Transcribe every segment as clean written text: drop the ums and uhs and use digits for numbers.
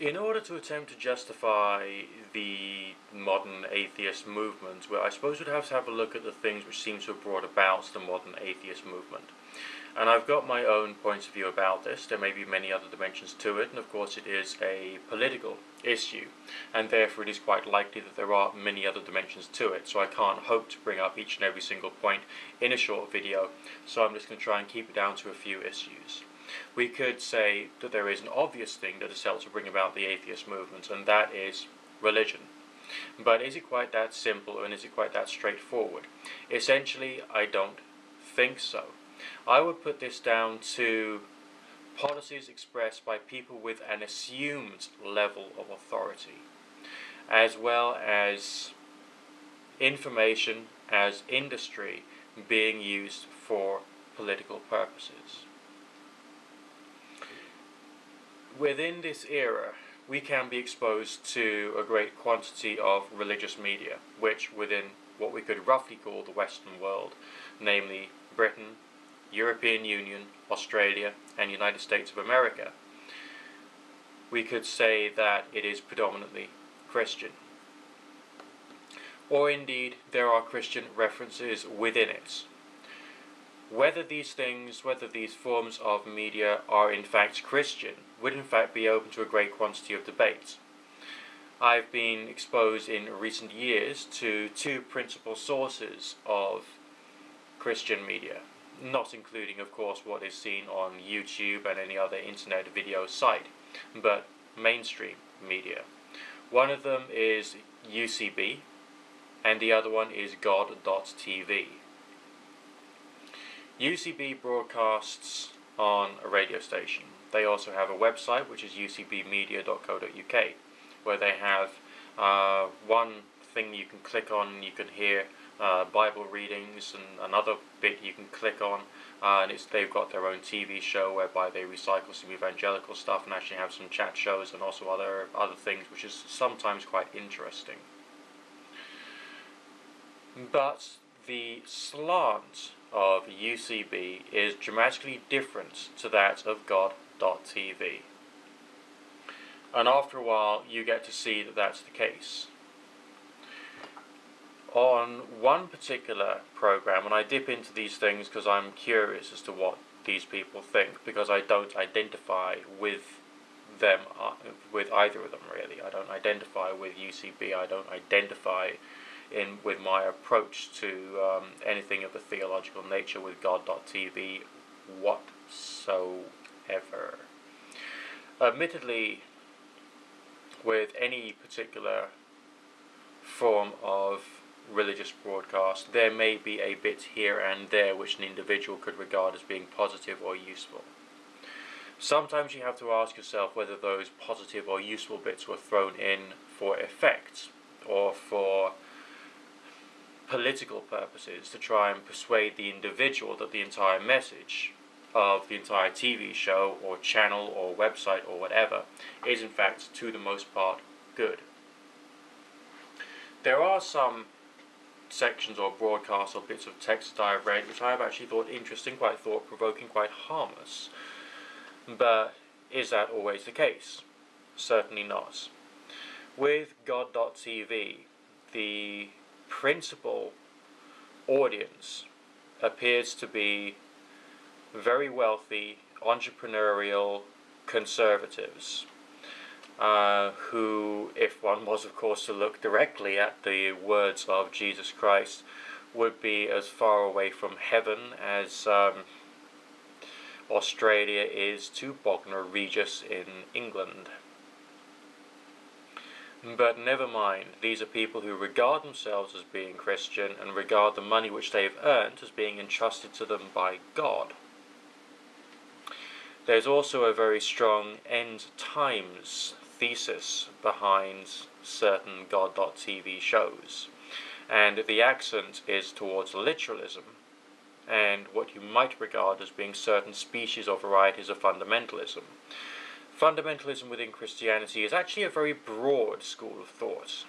In order to attempt to justify the modern atheist movement, well, I suppose we'd have to have a look at the things which seem to have brought about the modern atheist movement. And I've got my own points of view about this. There may be many other dimensions to it, and of course it is a political issue, and therefore it is quite likely that there are many other dimensions to it, so I can't hope to bring up each and every single point in a short video, so I'm just going to try and keep it down to a few issues. We could say that there is an obvious thing that has helped to bring about the atheist movement, and that is religion. But is it quite that simple, and is it quite that straightforward? Essentially, I don't think so. I would put this down to policies expressed by people with an assumed level of authority, as well as information as industry being used for political purposes. Within this era, we can be exposed to a great quantity of religious media, which within what we could roughly call the Western world, namely Britain, European Union, Australia, and United States of America, we could say that it is predominantly Christian. Or indeed, there are Christian references within it. Whether these forms of media are in fact Christian would in fact be open to a great quantity of debate. I've been exposed in recent years to two principal sources of Christian media, not including, of course, what is seen on YouTube and any other internet video site, but mainstream media. One of them is UCB, and the other one is God.tv. UCB broadcasts on a radio station. They also have a website, which is ucbmedia.co.uk, where they have one thing you can click on and you can hear Bible readings, and another bit you can click on, and they've got their own TV show whereby they recycle some evangelical stuff and actually have some chat shows and also other things, which is sometimes quite interesting. But the slant of UCB is dramatically different to that of God.tv. And after a while, you get to see that that's the case. On one particular program, and I dip into these things because I'm curious as to what these people think, because I don't identify with them, with either of them really. I don't identify with UCB, I don't identify with my approach to anything of a theological nature with God.tv whatsoever. Admittedly, with any particular form of religious broadcast, there may be a bit here and there which an individual could regard as being positive or useful. Sometimes you have to ask yourself whether those positive or useful bits were thrown in for effect or for political purposes, to try and persuade the individual that the entire message of the entire TV show or channel or website or whatever is in fact to the most part good. There are some sections or broadcasts or bits of text that I've read which I have actually thought interesting, quite thought-provoking, quite harmless. But is that always the case? Certainly not. With God.tv, the principal audience appears to be very wealthy, entrepreneurial conservatives, who, if one was of course to look directly at the words of Jesus Christ, would be as far away from heaven as Australia is to Bognor Regis in England. But never mind, these are people who regard themselves as being Christian and regard the money which they have earned as being entrusted to them by God. There's also a very strong end times thesis behind certain God.tv shows, and the accent is towards literalism and what you might regard as being certain species or varieties of fundamentalism. Fundamentalism within Christianity is actually a very broad school of thought.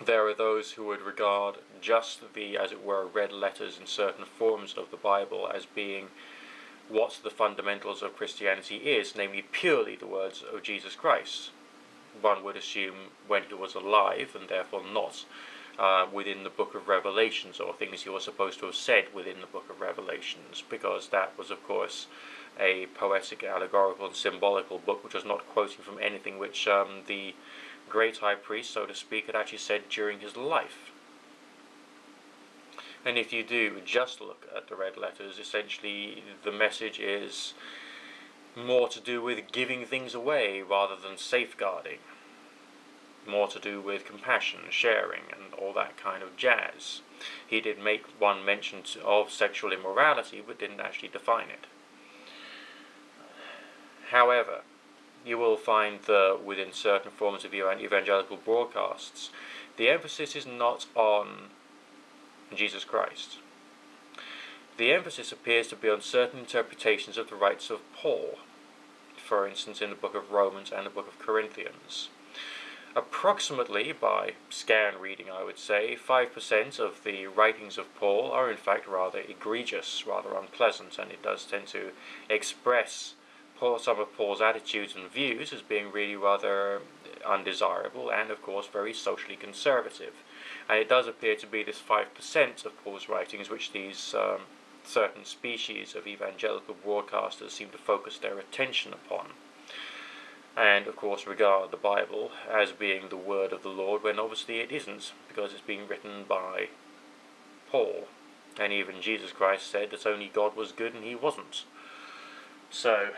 There are those who would regard just the, as it were, red letters in certain forms of the Bible as being what the fundamentals of Christianity is, namely purely the words of Jesus Christ. One would assume when he was alive, and therefore not within the book of Revelations, or things he was supposed to have said within the book of Revelations, because that was, of course, a poetic, allegorical, and symbolical book, which was not quoting from anything which the great high priest, so to speak, had actually said during his life. And if you do just look at the red letters, essentially the message is more to do with giving things away rather than safeguarding. More to do with compassion, sharing, and all that kind of jazz. He did make one mention of sexual immorality, but didn't actually define it. However, you will find that within certain forms of evangelical broadcasts, the emphasis is not on Jesus Christ. The emphasis appears to be on certain interpretations of the rights of Paul, for instance in the book of Romans and the book of Corinthians. Approximately, by scan reading I would say, 5% of the writings of Paul are in fact rather egregious, rather unpleasant, and it does tend to express some of Paul's attitudes and views as being really rather undesirable and of course very socially conservative. And it does appear to be this 5% of Paul's writings which these certain species of evangelical broadcasters seem to focus their attention upon, and of course regard the Bible as being the word of the Lord, when obviously it isn't, because it's being written by Paul, and even Jesus Christ said that only God was good and he wasn't. So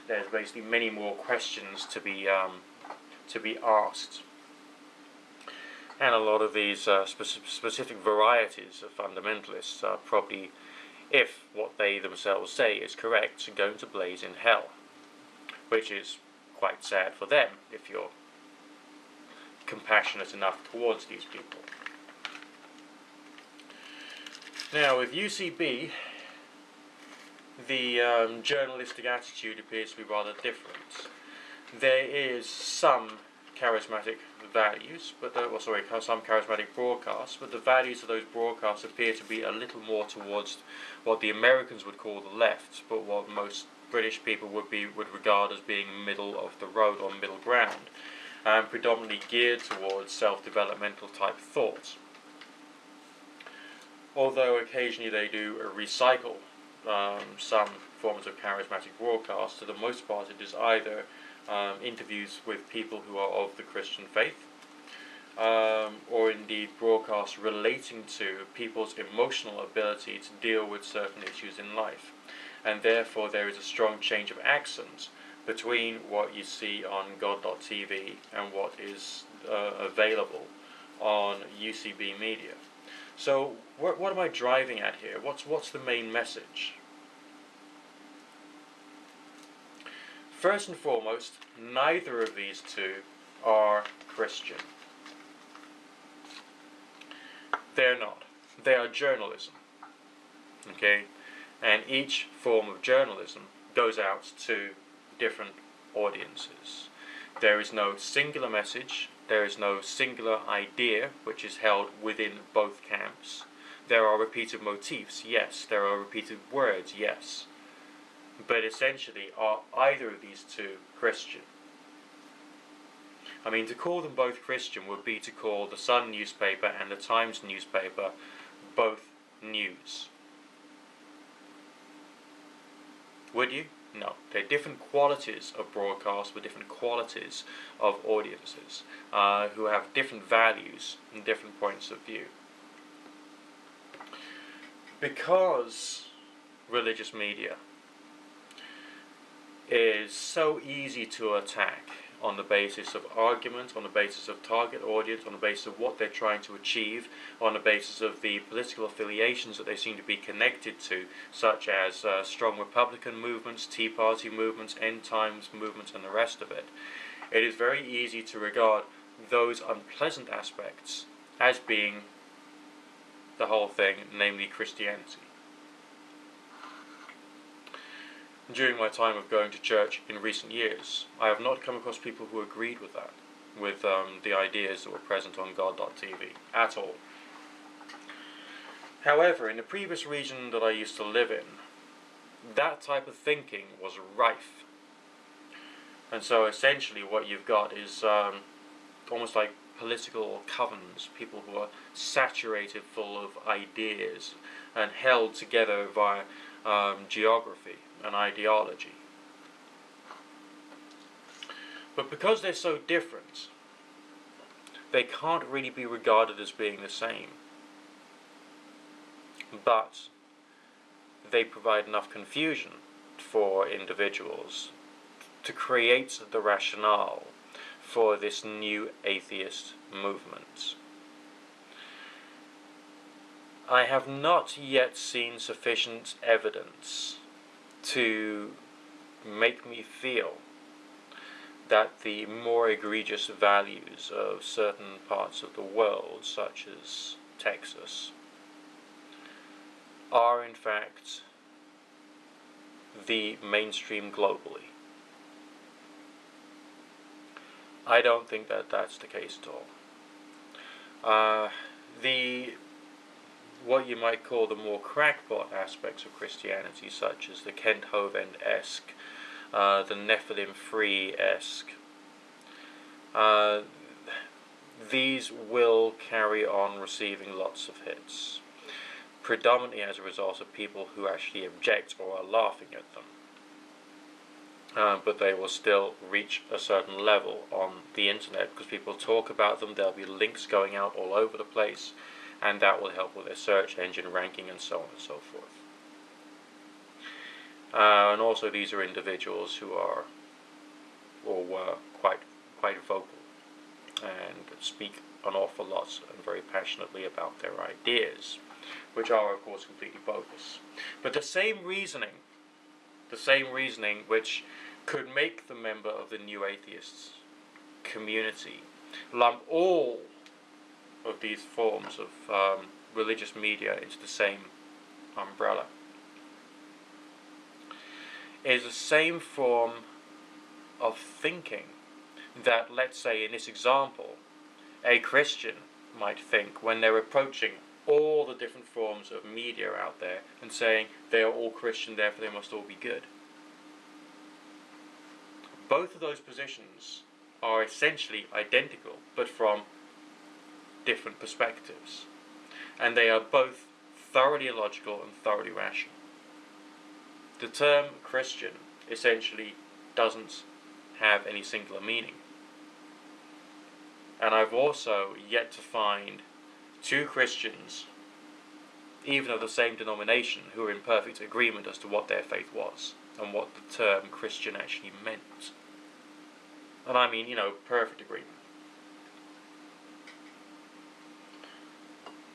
there's basically many more questions to be asked, and a lot of these specific varieties of fundamentalists are probably, if what they themselves say is correct, going to blaze in hell, which is quite sad for them if you're compassionate enough towards these people. Now with UCB, the journalistic attitude appears to be rather different. There is some charismatic values, but some charismatic broadcasts, but the values of those broadcasts appear to be a little more towards what the Americans would call the left, but what most British people would regard as being middle of the road or middle ground, and predominantly geared towards self-developmental type thoughts. Although occasionally they do recycle some forms of charismatic broadcast, for the most part it is either interviews with people who are of the Christian faith, or indeed broadcasts relating to people's emotional ability to deal with certain issues in life. And therefore there is a strong change of accent between what you see on God.tv and what is available on UCB media. So what am I driving at here? What's the main message? First and foremost, neither of these two are Christian. They're not. They are journalism. Okay? And each form of journalism goes out to different audiences. There is no singular message, there is no singular idea which is held within both camps. There are repeated motifs, yes. There are repeated words, yes. But essentially, are either of these two Christian? I mean, to call them both Christian would be to call the Sun newspaper and the Times newspaper both news. Would you? No. They're different qualities of broadcast with different qualities of audiences who have different values and different points of view. Because religious media is so easy to attack on the basis of argument, on the basis of target audience, on the basis of what they're trying to achieve, on the basis of the political affiliations that they seem to be connected to, such as strong Republican movements, Tea Party movements, End Times movements, and the rest of it. It is very easy to regard those unpleasant aspects as being the whole thing, namely Christianity. During my time of going to church in recent years, I have not come across people who agreed with that, with the ideas that were present on God.tv, at all. However, in the previous region that I used to live in, that type of thinking was rife. And so essentially what you've got is almost like political covens, people who are saturated full of ideas and held together via geography and ideology. But because they're so different, they can't really be regarded as being the same. But they provide enough confusion for individuals to create the rationale for this new atheist movement. I have not yet seen sufficient evidence to make me feel that the more egregious values of certain parts of the world, such as Texas, are in fact the mainstream globally. I don't think that that's the case at all. What you might call the more crackpot aspects of Christianity, such as the Kent Hovind-esque, the Nephilim Free-esque, these will carry on receiving lots of hits, predominantly as a result of people who actually object or are laughing at them. But they will still reach a certain level on the internet because people talk about them. There'll be links going out all over the place, and that will help with their search engine ranking and so on and so forth. And also these are individuals who are or were quite vocal and speak an awful lot and very passionately about their ideas, which are of course completely bogus. But the same reasoning which could make the member of the New Atheists community lump all of these forms of religious media into the same umbrella is the same form of thinking that, let's say in this example, a Christian might think when they're approaching all the different forms of media out there and saying they are all Christian, therefore they must all be good. Both of those positions are essentially identical, but from different perspectives. And they are both thoroughly illogical and thoroughly rational. The term Christian essentially doesn't have any singular meaning. And I've also yet to find two Christians, even of the same denomination, who are in perfect agreement as to what their faith was and what the term Christian actually meant. And I mean, perfect agreement.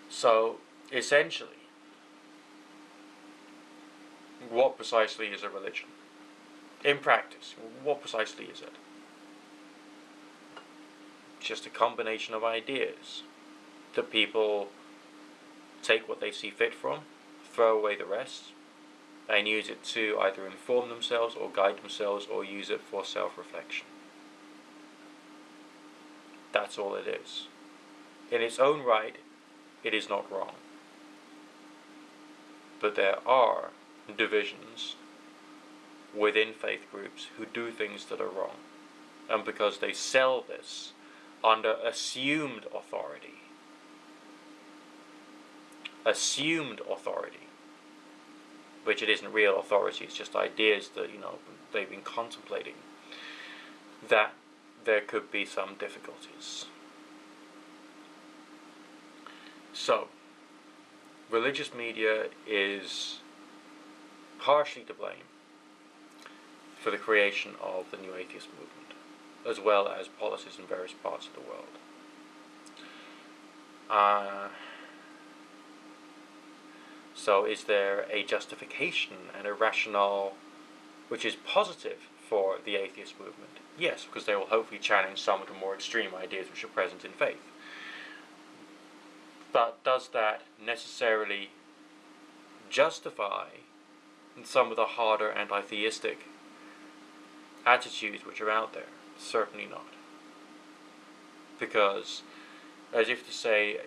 So, essentially, what precisely is a religion? In practice, what precisely is it? Just a combination of ideas that people take what they see fit from, throw away the rest, and use it to either inform themselves or guide themselves or use it for self-reflection. That's all it is. In its own right, it is not wrong. But there are divisions within faith groups who do things that are wrong. And because they sell this under assumed authority, which it isn't real authority, it's just ideas that, they've been contemplating, that there could be some difficulties. So, religious media is partially to blame for the creation of the New Atheist movement, as well as policies in various parts of the world. So is there a justification and a rationale which is positive for the atheist movement? Yes, because they will hopefully challenge some of the more extreme ideas which are present in faith. But does that necessarily justify some of the harder anti-theistic attitudes which are out there? Certainly not. Because, as if to say,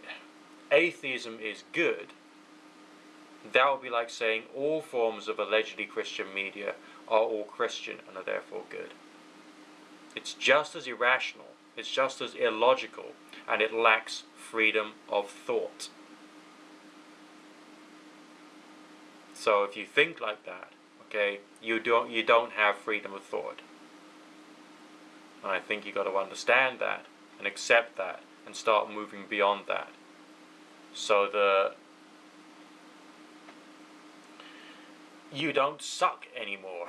atheism is good, That would be like saying all forms of allegedly Christian media are all Christian and are therefore good. It's just as irrational, it's just as illogical, and it lacks freedom of thought. So if you think like that, okay, you don't have freedom of thought. And I think you got to understand that and accept that and start moving beyond that. So you don't suck anymore.